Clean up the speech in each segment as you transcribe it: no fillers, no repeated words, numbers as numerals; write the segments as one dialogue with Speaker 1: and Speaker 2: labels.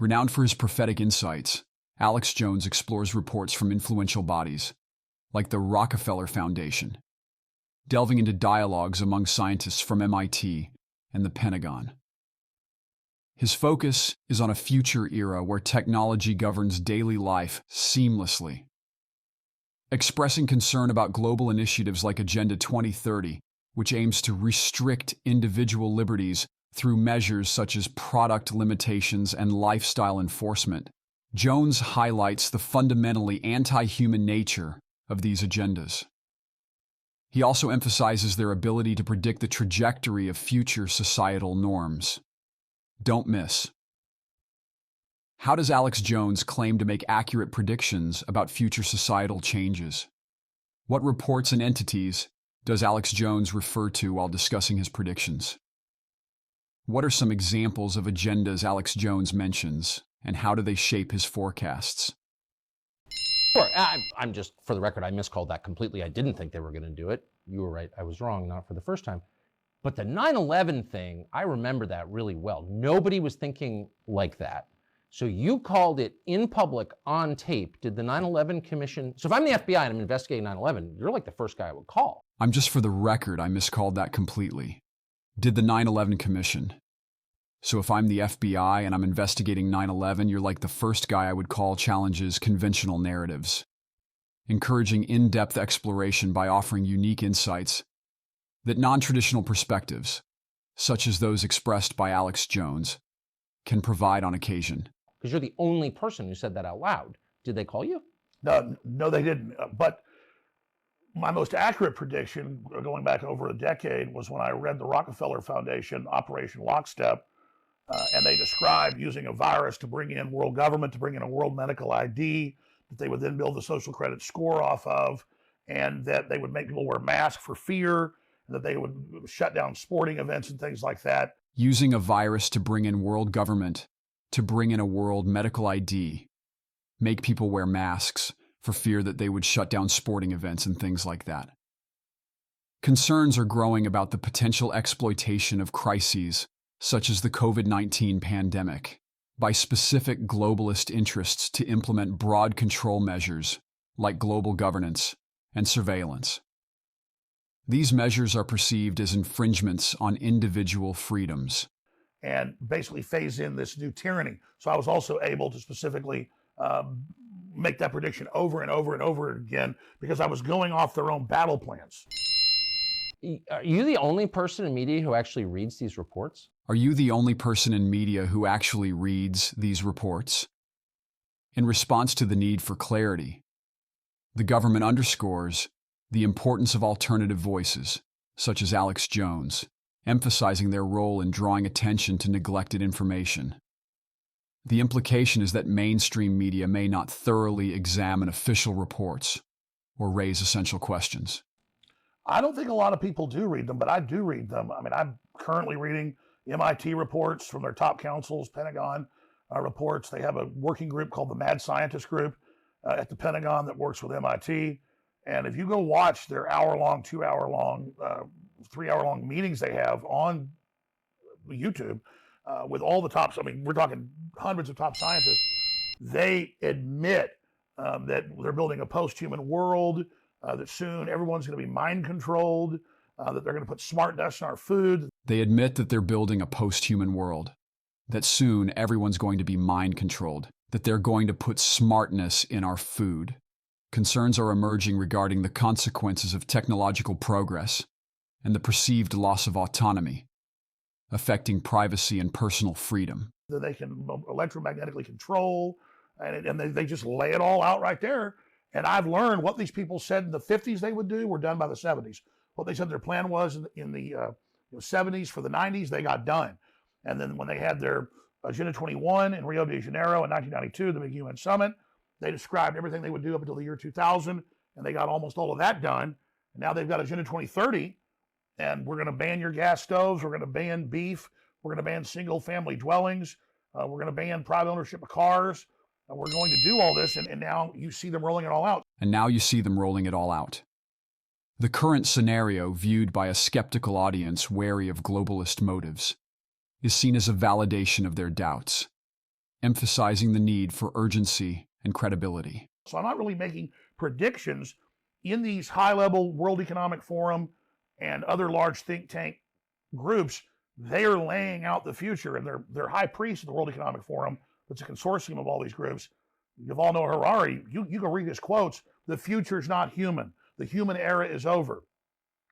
Speaker 1: Renowned for his prophetic insights, Alex Jones explores reports from influential bodies, like the Rockefeller Foundation, delving into dialogues among scientists from MIT and the Pentagon. His focus is on a future era where technology governs daily life seamlessly. Expressing concern about global initiatives like Agenda 2030, which aims to restrict individual liberties through measures such as product limitations and lifestyle enforcement, Jones highlights the fundamentally anti-human nature of these agendas. He also emphasizes their ability to predict the trajectory of future societal norms. Don't miss. How does Alex Jones claim to make accurate predictions about future societal changes? What reports and entities does Alex Jones refer to while discussing his predictions? What are some examples of agendas Alex Jones mentions, and how do they shape his forecasts?
Speaker 2: Sure. I'm just, for the record, I miscalled that completely. I didn't think they were going to do it. You were right. I was wrong, not for the first time. But the 9/11 thing, I remember that really well. Nobody was thinking like that. So you called it in public on tape. Did the 9/11 Commission... So if I'm the FBI and I'm investigating 9/11, you're like the first guy I would call.
Speaker 1: I'm just for the record, I miscalled that completely. Did the 9/11 Commission. So if I'm the FBI and I'm investigating 9/11, you're like the first guy I would call challenges conventional narratives, encouraging in-depth exploration by offering unique insights that non-traditional perspectives, such as those expressed by Alex Jones, can provide on occasion.
Speaker 2: Because you're the only person who said that out loud. Did they call you?
Speaker 3: No, they didn't. But my most accurate prediction, going back over a decade, was when I read the Rockefeller Foundation Operation Lockstep, and they described using a virus to bring in world government, to bring in a world medical ID, that they would then build the social credit score off of, and that they would make people wear masks for fear, and that they would shut down sporting events and things like that.
Speaker 1: Using a virus to bring in world government, to bring in a world medical ID, make people wear masks for fear that they would shut down sporting events and things like that. Concerns are growing about the potential exploitation of crises such as the COVID-19 pandemic by specific globalist interests to implement broad control measures like global governance and surveillance. These measures are perceived as infringements on individual freedoms.
Speaker 3: And basically phase in this new tyranny. So I was also able to specifically make that prediction over and over and over again because I was going off their own battle plans.
Speaker 2: Are you the only person in media who actually reads these reports?
Speaker 1: Are you the only person in media who actually reads these reports? In response to the need for clarity, the government underscores the importance of alternative voices, such as Alex Jones, emphasizing their role in drawing attention to neglected information. The implication is that mainstream media may not thoroughly examine official reports or raise essential questions.
Speaker 3: I don't think a lot of people do read them, but I do read them. I mean, I'm currently reading MIT reports from their top councils, Pentagon reports. They have a working group called the Mad Scientist Group at the Pentagon that works with MIT. And if you go watch their hour-long, 2-hour-long, 3-hour-long meetings they have on YouTube with all the tops, I mean, we're talking hundreds of top scientists, they admit that they're building a post-human world, that soon everyone's going to be mind-controlled, that they're going to put smart dust in our food.
Speaker 1: They admit that they're building a post-human world, that soon everyone's going to be mind-controlled, that they're going to put smartness in our food. Concerns are emerging regarding the consequences of technological progress and the perceived loss of autonomy, affecting privacy and personal freedom.
Speaker 3: That they can electromagnetically control, and they just lay it all out right there. And I've learned what these people said in the 50s they would do were done by the 70s. What they said their plan was in the 70s for the 90s, they got done. And then when they had their Agenda 21 in Rio de Janeiro in 1992, the big UN summit, they described everything they would do up until the year 2000, and they got almost all of that done. And now they've got Agenda 2030, and we're going to ban your gas stoves, we're going to ban beef, we're going to ban single-family dwellings, we're going to ban private ownership of cars, and we're going to do all this, and now you see them rolling it all out.
Speaker 1: And now you see them rolling it all out. The current scenario, viewed by a skeptical audience wary of globalist motives, is seen as a validation of their doubts. emphasizing the need for urgency and credibility.
Speaker 3: So I'm not really making predictions in these high-level World Economic Forum and other large think tank groups. They are laying out the future, and they're high priests of the World Economic Forum. That's a consortium of all these groups. You all know Harari. You can read his quotes. The future is not human. The human era is over.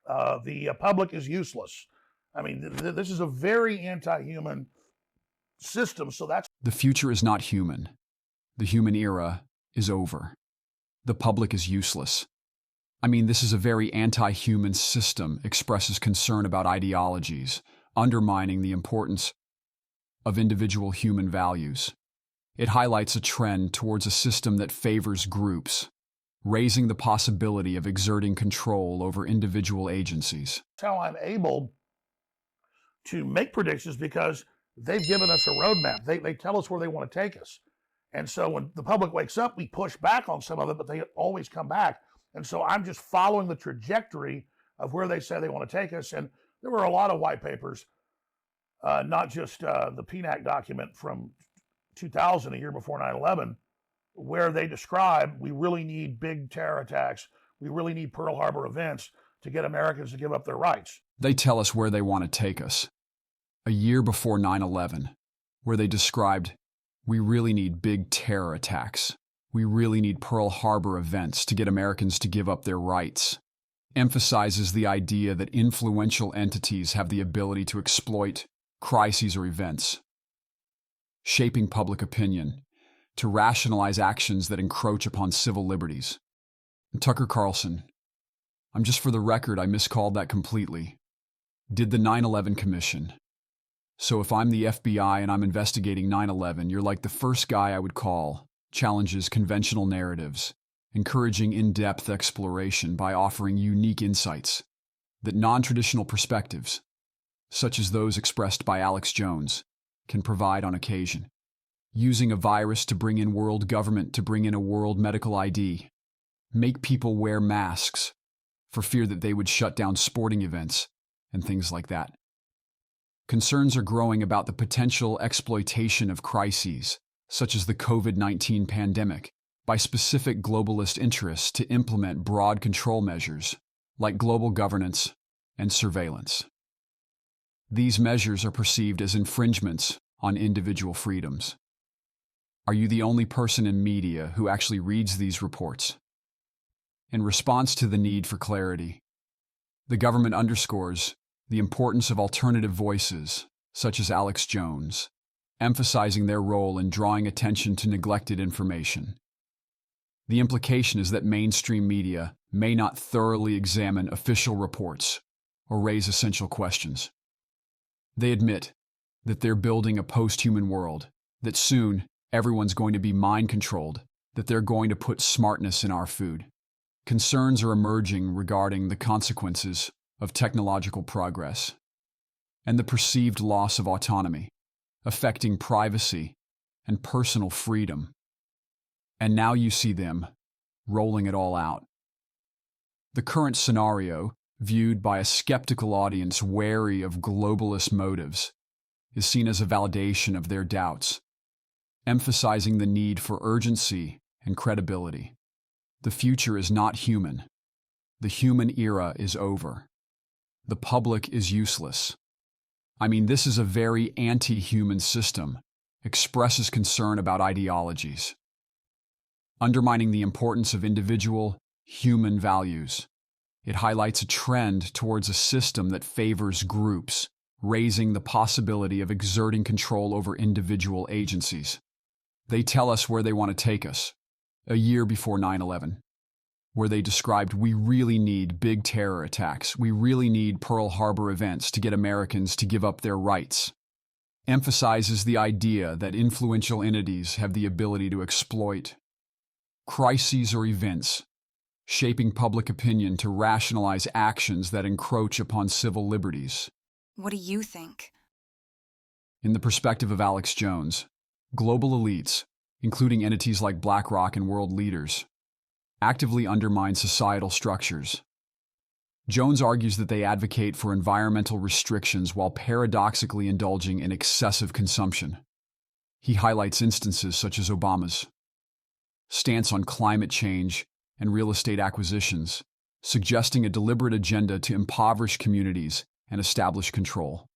Speaker 3: The public is useless. I mean, this is a very anti-human system. So that's
Speaker 1: The future is not human. The human era is over. The public is useless. I mean, this is a very anti-human system, expresses concern about ideologies, undermining the importance of individual human values. It highlights a trend towards a system that favors groups, raising the possibility of exerting control over individual agencies.
Speaker 3: how I'm able to make predictions, because they've given us a roadmap. They tell us where they want to take us. And so when the public wakes up, we push back on some of it, but they always come back. And so I'm just following the trajectory of where they say they want to take us. And there were a lot of white papers, not just the PNAC document from 2000, a year before 9/11, where they describe we really need big terror attacks. We really need Pearl Harbor events to get Americans to give up their rights.
Speaker 1: They tell us where they want to take us. A year before 9/11, where they described, we really need big terror attacks. We really need Pearl Harbor events to get Americans to give up their rights. Emphasizes the idea that influential entities have the ability to exploit crises or events, shaping public opinion to rationalize actions that encroach upon civil liberties. And Tucker Carlson, just for the record, I miscalled that completely, did the 9/11 Commission. So if I'm the FBI and I'm investigating 9/11, you're like the first guy I would call, challenges conventional narratives, encouraging in-depth exploration by offering unique insights that non-traditional perspectives, such as those expressed by Alex Jones, can provide on occasion. Using a virus to bring in world government to bring in a world medical ID, make people wear masks for fear that they would shut down sporting events and things like that. Concerns are growing about the potential exploitation of crises, such as the COVID-19 pandemic, by specific globalist interests to implement broad control measures, like global governance and surveillance. These measures are perceived as infringements on individual freedoms. Are you the only person in media who actually reads these reports? In response to the need for clarity, the government underscores the importance of alternative voices, such as Alex Jones, emphasizing their role in drawing attention to neglected information. The implication is that mainstream media may not thoroughly examine official reports or raise essential questions. They admit that they're building a post-human world, that soon everyone's going to be mind-controlled, that they're going to put smartness in our food. Concerns are emerging regarding the consequences of technological progress and the perceived loss of autonomy, affecting privacy and personal freedom. And now you see them rolling it all out. The current scenario, viewed by a skeptical audience wary of globalist motives, is seen as a validation of their doubts, emphasizing the need for urgency and credibility. The future is not human. The human era is over. The public is useless. This is a very anti-human system, expresses concern about ideologies, undermining the importance of individual human values. It highlights a trend towards a system that favors groups, raising the possibility of exerting control over individual agencies. They tell us where they want to take us, a year before 9/11. Where they described we really need big terror attacks, we really need Pearl Harbor events to get Americans to give up their rights. Emphasizes the idea that influential entities have the ability to exploit crises or events, shaping public opinion to rationalize actions that encroach upon civil liberties.
Speaker 4: What do you think?
Speaker 1: In the perspective of Alex Jones, global elites, including entities like BlackRock and world leaders, actively undermine societal structures. Jones argues that they advocate for environmental restrictions while paradoxically indulging in excessive consumption. He highlights instances such as Obama's stance on climate change and real estate acquisitions, suggesting a deliberate agenda to impoverish communities and establish control.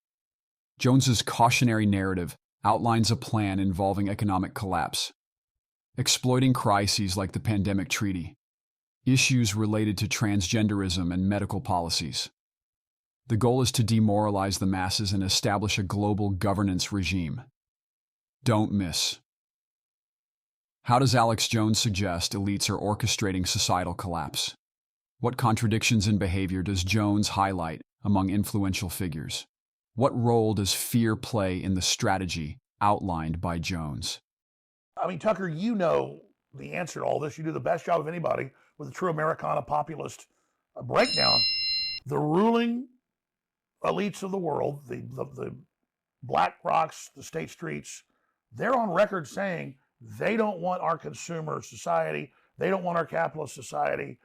Speaker 1: Jones's cautionary narrative outlines a plan involving economic collapse, exploiting crises like the pandemic treaty, issues related to transgenderism and medical policies. The goal is to demoralize the masses and establish a global governance regime. Don't miss. How does Alex Jones suggest elites are orchestrating societal collapse? What contradictions in behavior does Jones highlight among influential figures? What role does fear play in the strategy outlined by Jones?
Speaker 3: I mean, Tucker, you know the answer to all this. You do the best job of anybody with a true Americana populist breakdown. The ruling elites of the world, the Black Rocks, the State Streets, they're on record saying they don't want our consumer society. They don't want our capitalist society.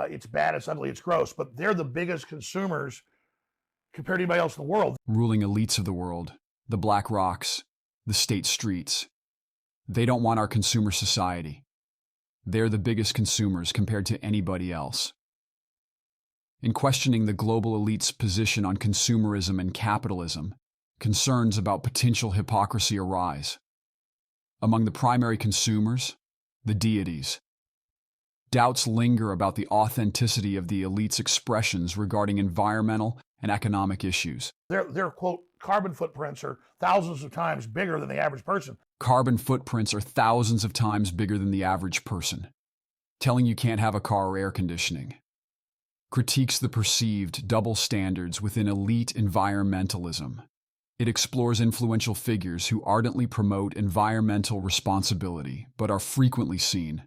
Speaker 3: It's bad, it's ugly, it's gross. But they're the biggest consumers compared to anybody else in the world.
Speaker 1: Ruling elites of the world, the Black Rocks, the State Streets. They don't want our consumer society. They're the biggest consumers compared to anybody else. In questioning the global elite's position on consumerism and capitalism, concerns about potential hypocrisy arise. Among the primary consumers, the deities. Doubts linger about the authenticity of the elite's expressions regarding environmental and economic issues.
Speaker 3: Their quote, carbon footprints are thousands of times bigger than the average person.
Speaker 1: Carbon footprints are thousands of times bigger than the average person. Telling you can't have a car or air conditioning. Critiques the perceived double standards within elite environmentalism. It explores influential figures who ardently promote environmental responsibility, but are frequently seen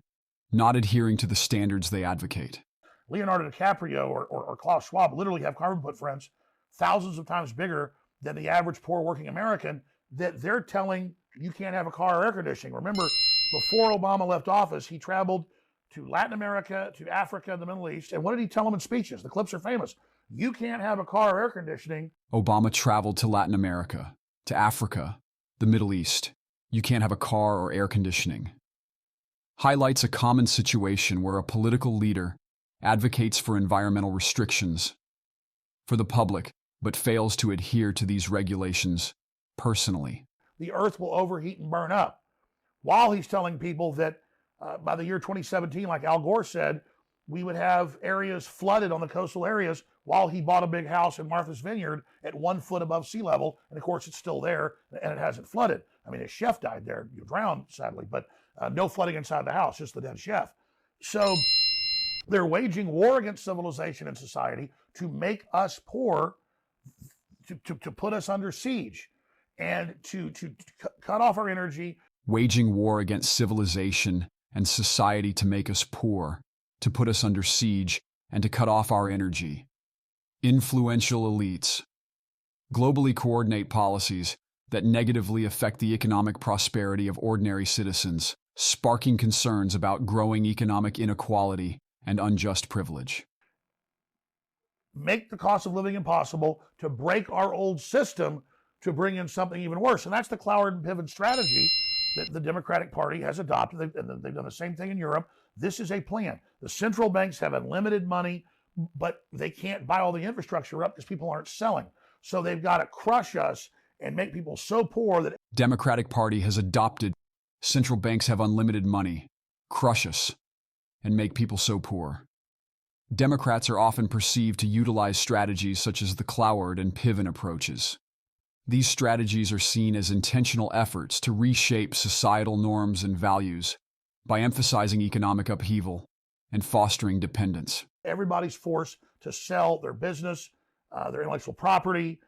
Speaker 1: not adhering to the standards they advocate.
Speaker 3: Leonardo DiCaprio or Klaus Schwab literally have carbon footprints thousands of times bigger than the average poor working American that they're telling you can't have a car or air conditioning. Remember, before Obama left office, he traveled to Latin America, to Africa, the Middle East. And what did he tell them in speeches? The clips are famous. You can't have a car or air conditioning.
Speaker 1: Obama traveled to Latin America, to Africa, the Middle East. You can't have a car or air conditioning. Highlights a common situation where a political leader advocates for environmental restrictions for the public, but fails to adhere to these regulations personally.
Speaker 3: The earth will overheat and burn up. While he's telling people that by the year 2017, like Al Gore said, we would have areas flooded on the coastal areas while he bought a big house in Martha's Vineyard at 1 foot above sea level. And of course, it's still there and it hasn't flooded. I mean, his chef died there, drowned sadly, but no flooding inside the house, just the dead chef. So they're waging war against civilization and society to make us poor, to put us under siege, and to cut off our energy.
Speaker 1: Waging war against civilization and society to make us poor, to put us under siege, and to cut off our energy. Influential elites globally coordinate policies that negatively affect the economic prosperity of ordinary citizens, sparking concerns about growing economic inequality and unjust privilege.
Speaker 3: Make the cost of living impossible, to break our old system, to bring in something even worse. And that's the Cloward and Piven strategy that the Democratic Party has adopted. They've done the same thing in Europe. This is a plan. The central banks have unlimited money, but they can't buy all the infrastructure up because people aren't selling. So they've got to crush us and make people so poor that...
Speaker 1: Democratic Party has adopted central banks have unlimited money, crush us, and make people so poor. Democrats are often perceived to utilize strategies such as the Cloward and Piven approaches. These strategies are seen as intentional efforts to reshape societal norms and values by emphasizing economic upheaval and fostering dependence.
Speaker 3: Everybody's forced to sell their business, their intellectual property,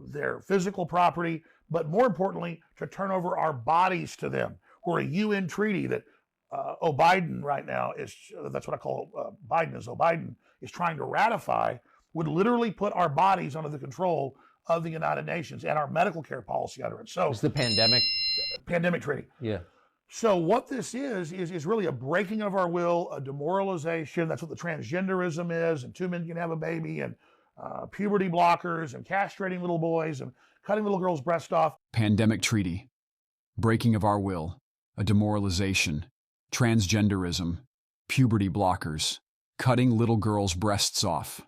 Speaker 3: their physical property, but more importantly, to turn over our bodies to them. We're a UN treaty that Biden right now is, that's what I call Biden, is Biden is trying to ratify, would literally put our bodies under the control of the United Nations and our medical care policy under it. So
Speaker 2: it's the
Speaker 3: pandemic treaty.
Speaker 2: Yeah.
Speaker 3: So what this is really a breaking of our will, a demoralization. That's what the transgenderism is, and 2 men can have a baby, and puberty blockers, and castrating little boys, and cutting little girls' breasts off.
Speaker 1: Pandemic treaty. breaking of our will, a demoralization, transgenderism, puberty blockers, cutting little girls' breasts off.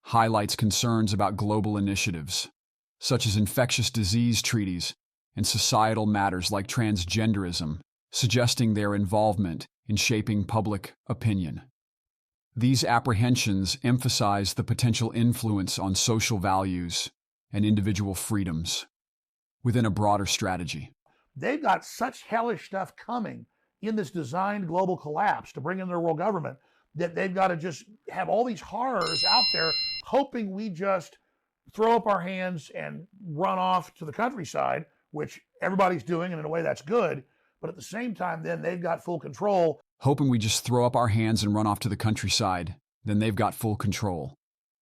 Speaker 1: Highlights concerns about global initiatives, such as infectious disease treaties and societal matters like transgenderism, suggesting their involvement in shaping public opinion. These apprehensions emphasize the potential influence on social values and individual freedoms within a broader strategy.
Speaker 3: They've got such hellish stuff coming in this designed global collapse to bring in their world government that they've got to just have all these horrors out there, hoping we just throw up our hands and run off to the countryside, which everybody's doing, and in a way that's good. But at the same time, then they've got full control.
Speaker 1: Hoping we just throw up our hands and run off to the countryside, then they've got full control.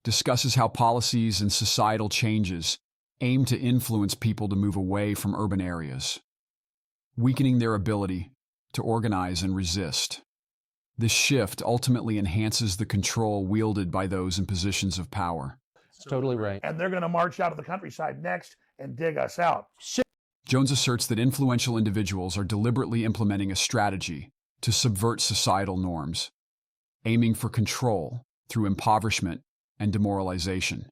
Speaker 1: Discusses how policies and societal changes aim to influence people to move away from urban areas, weakening their ability to organize and resist. This shift ultimately enhances the control wielded by those in positions of power.
Speaker 2: That's totally right.
Speaker 3: And they're going to march out of the countryside next and dig us out.
Speaker 1: Jones asserts that influential individuals are deliberately implementing a strategy to subvert societal norms, aiming for control through impoverishment and demoralization.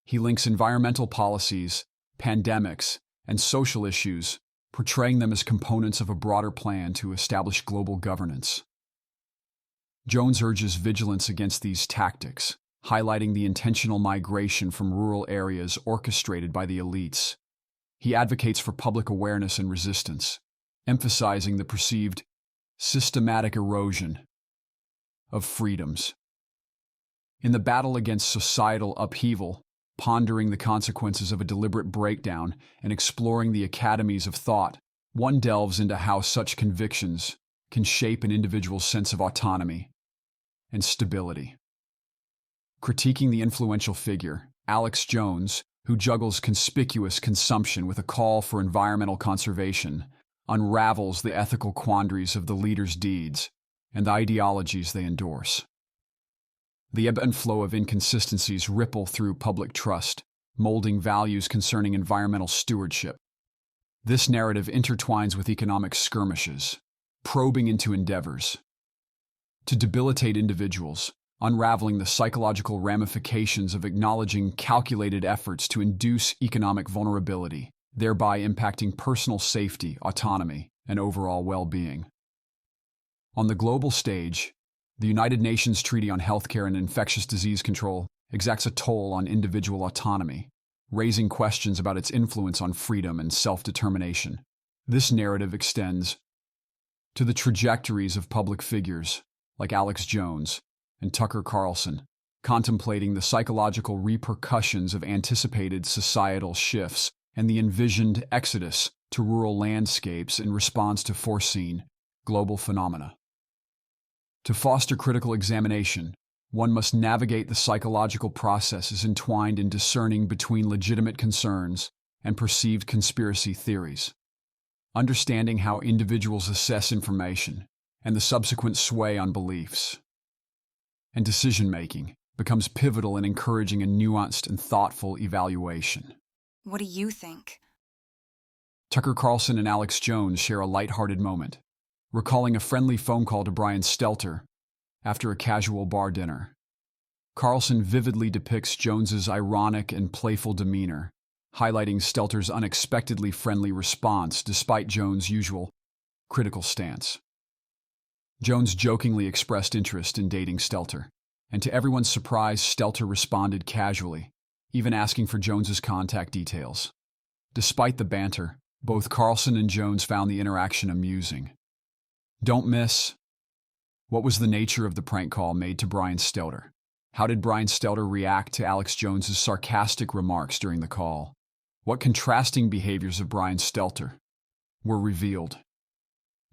Speaker 1: He links environmental policies, pandemics, and social issues, portraying them as components of a broader plan to establish global governance. Jones urges vigilance against these tactics, highlighting the intentional migration from rural areas orchestrated by the elites. He advocates for public awareness and resistance, emphasizing the perceived systematic erosion of freedoms. In the battle against societal upheaval, pondering the consequences of a deliberate breakdown and exploring the academies of thought, one delves into how such convictions can shape an individual's sense of autonomy and stability. Critiquing the influential figure, Alex Jones, who juggles conspicuous consumption with a call for environmental conservation, unravels the ethical quandaries of the leader's deeds and the ideologies they endorse. The ebb and flow of inconsistencies ripple through public trust, molding values concerning environmental stewardship. This narrative intertwines with economic skirmishes, probing into endeavors to debilitate individuals, unraveling the psychological ramifications of acknowledging calculated efforts to induce economic vulnerability, thereby impacting personal safety, autonomy, and overall well-being. On the global stage, the United Nations Treaty on Healthcare and Infectious Disease Control exacts a toll on individual autonomy, raising questions about its influence on freedom and self-determination. This narrative extends to the trajectories of public figures like Alex Jones and Tucker Carlson, contemplating the psychological repercussions of anticipated societal shifts and the envisioned exodus to rural landscapes in response to foreseen global phenomena. To foster critical examination, one must navigate the psychological processes entwined in discerning between legitimate concerns and perceived conspiracy theories. Understanding how individuals assess information and the subsequent sway on beliefs and decision-making becomes pivotal in encouraging a nuanced and thoughtful evaluation.
Speaker 4: What do you think?
Speaker 1: Tucker Carlson and Alex Jones share a lighthearted moment, recalling a friendly phone call to Brian Stelter after a casual bar dinner. Carlson vividly depicts Jones's ironic and playful demeanor, highlighting Stelter's unexpectedly friendly response despite Jones' usual critical stance. Jones jokingly expressed interest in dating Stelter, and to everyone's surprise, Stelter responded casually, even asking for Jones's contact details. Despite the banter, both Carlson and Jones found the interaction amusing. Don't miss: what was the nature of the prank call made to Brian Stelter? How did Brian Stelter react to Alex Jones's sarcastic remarks during the call? What contrasting behaviors of Brian Stelter were revealed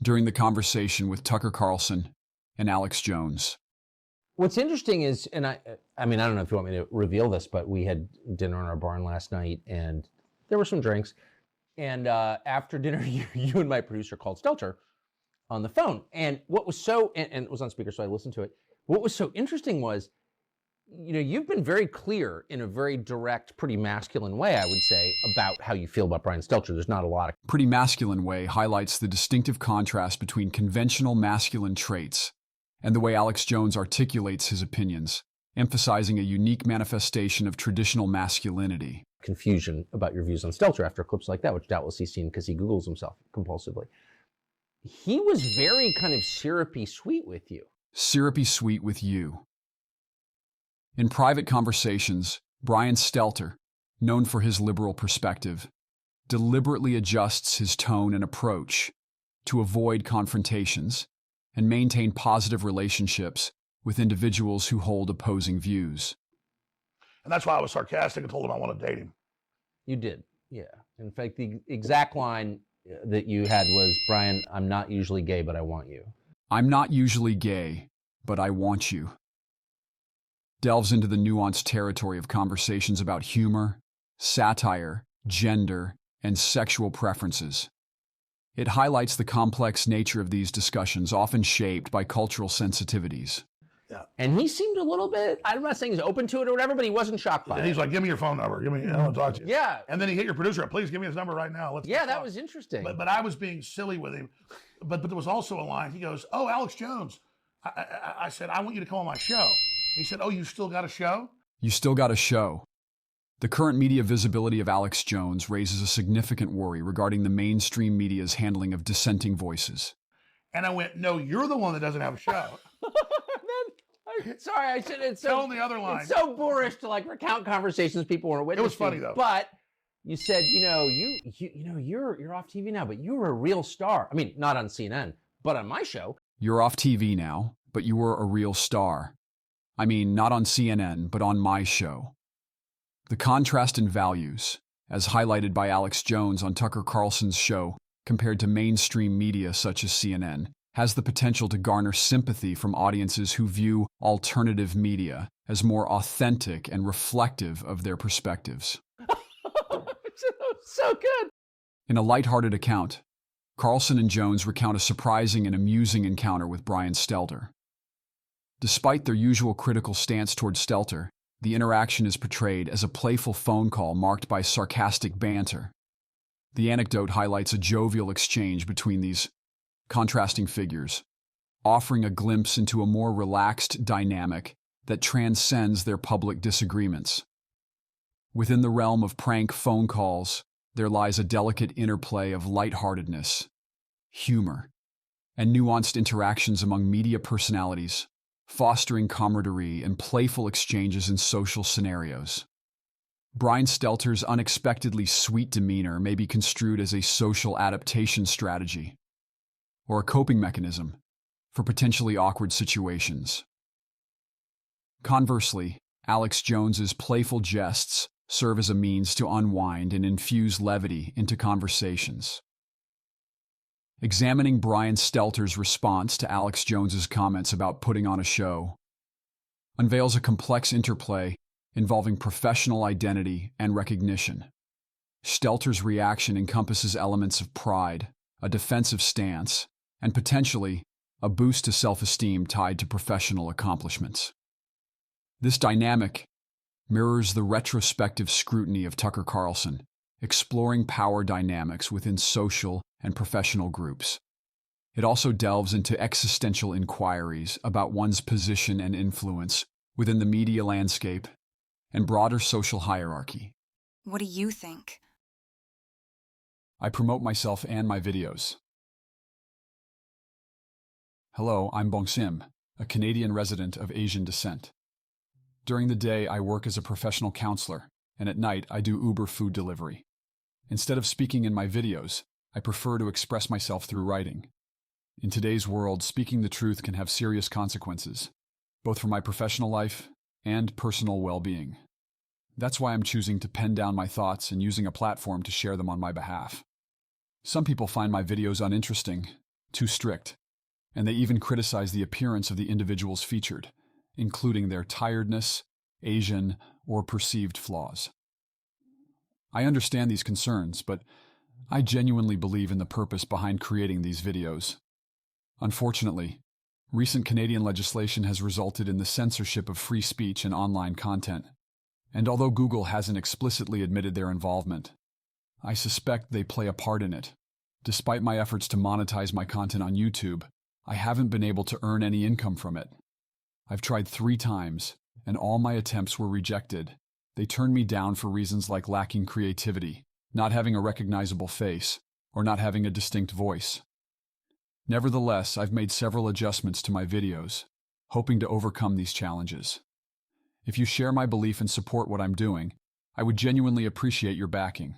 Speaker 1: during the conversation with Tucker Carlson and Alex Jones?
Speaker 2: What's interesting is, and I mean, I don't know if you want me to reveal this, but we had dinner in our barn last night, and there were some drinks. And after dinner, you and my producer called Stelter on the phone. And what was so, and it was on speaker, so I listened to it. What was so interesting was You've been very clear in a very direct, pretty masculine way, I would say, about how you feel about Brian Stelter. There's not a lot of...
Speaker 1: Pretty masculine way highlights the distinctive contrast between conventional masculine traits and the way Alex Jones articulates his opinions, emphasizing a unique manifestation of traditional masculinity.
Speaker 2: Confusion about your views on Stelter after clips like that, which doubtless he's seen because he Googles himself compulsively. He was very kind of syrupy sweet with you.
Speaker 1: Syrupy sweet with you. In private conversations, Brian Stelter, known for his liberal perspective, deliberately adjusts his tone and approach to avoid confrontations and maintain positive relationships with individuals who hold opposing views.
Speaker 3: And that's why I was sarcastic and told him I want to date him.
Speaker 2: You did, yeah. In fact, the exact line that you had was, Brian, I'm not usually gay, but I want you.
Speaker 1: I'm not usually gay, but I want you. Delves into the nuanced territory of conversations about humor, satire, gender, and sexual preferences. It highlights the complex nature of these discussions, often shaped by cultural sensitivities.
Speaker 3: Yeah.
Speaker 2: And he seemed a little bit, I'm not saying he's open to it or whatever, but he wasn't shocked by it.
Speaker 3: And he's like, give me your phone number. I want to talk to you.
Speaker 2: Yeah.
Speaker 3: And then he hit your producer up. Please give me his number right now.
Speaker 2: Yeah, that was interesting.
Speaker 3: But I was being silly with him. But there was also a line. He goes, oh, Alex Jones. I said, I want you to come on my show. He said, oh, you still got a show?
Speaker 1: You still got a show. The current media visibility of Alex Jones raises a significant worry regarding the mainstream media's handling of dissenting voices.
Speaker 3: And I went, no, you're the one that doesn't have a show.
Speaker 2: Sorry, I should. It's
Speaker 3: Tell him the other line.
Speaker 2: It's so boorish to like recount conversations people weren't witnessing.
Speaker 3: It was funny though.
Speaker 2: But you said, you're off TV now, but you were a real star. I mean, not on CNN, but on my show.
Speaker 1: You're off TV now, but you were a real star. I mean, not on CNN, but on my show. The contrast in values, as highlighted by Alex Jones on Tucker Carlson's show, compared to mainstream media such as CNN, has the potential to garner sympathy from audiences who view alternative media as more authentic and reflective of their perspectives.
Speaker 2: So good.
Speaker 1: In a lighthearted account, Carlson and Jones recount a surprising and amusing encounter with Brian Stelter. Despite their usual critical stance toward Stelter, the interaction is portrayed as a playful phone call marked by sarcastic banter. The anecdote highlights a jovial exchange between these contrasting figures, offering a glimpse into a more relaxed dynamic that transcends their public disagreements. Within the realm of prank phone calls, there lies a delicate interplay of lightheartedness, humor, and nuanced interactions among media personalities, fostering camaraderie and playful exchanges in social scenarios. Brian Stelter's unexpectedly sweet demeanor may be construed as a social adaptation strategy, or a coping mechanism for potentially awkward situations. Conversely, Alex Jones's playful jests serve as a means to unwind and infuse levity into conversations. Examining Brian Stelter's response to Alex Jones's comments about putting on a show unveils a complex interplay involving professional identity and recognition. Stelter's reaction encompasses elements of pride, a defensive stance, and potentially a boost to self-esteem tied to professional accomplishments. This dynamic mirrors the retrospective scrutiny of Tucker Carlson, exploring power dynamics within social and professional groups. It also delves into existential inquiries about one's position and influence within the media landscape and broader social hierarchy.
Speaker 4: What do you think?
Speaker 1: I promote myself and my videos. Hello, I'm Bong Sim, a Canadian resident of Asian descent. During the day, I work as a professional counselor, and at night, I do Uber food delivery. Instead of speaking in my videos, I prefer to express myself through writing. In today's world, speaking the truth can have serious consequences, both for my professional life and personal well-being. That's why I'm choosing to pen down my thoughts and using a platform to share them on my behalf. Some people find my videos uninteresting, too strict, and they even criticize the appearance of the individuals featured, including their tiredness, Asian, or perceived flaws. I understand these concerns, but I genuinely believe in the purpose behind creating these videos. Unfortunately, Recent Canadian legislation has resulted in the censorship of free speech and online content. And although Google hasn't explicitly admitted their involvement, I suspect they play a part in it. Despite my efforts to monetize my content on YouTube, I haven't been able to earn any income from it. I've tried 3 times, and all my attempts were rejected. They turned me down for reasons like lacking creativity, not having a recognizable face, or not having a distinct voice. Nevertheless, I've made several adjustments to my videos, hoping to overcome these challenges. If you share my belief and support what I'm doing, I would genuinely appreciate your backing.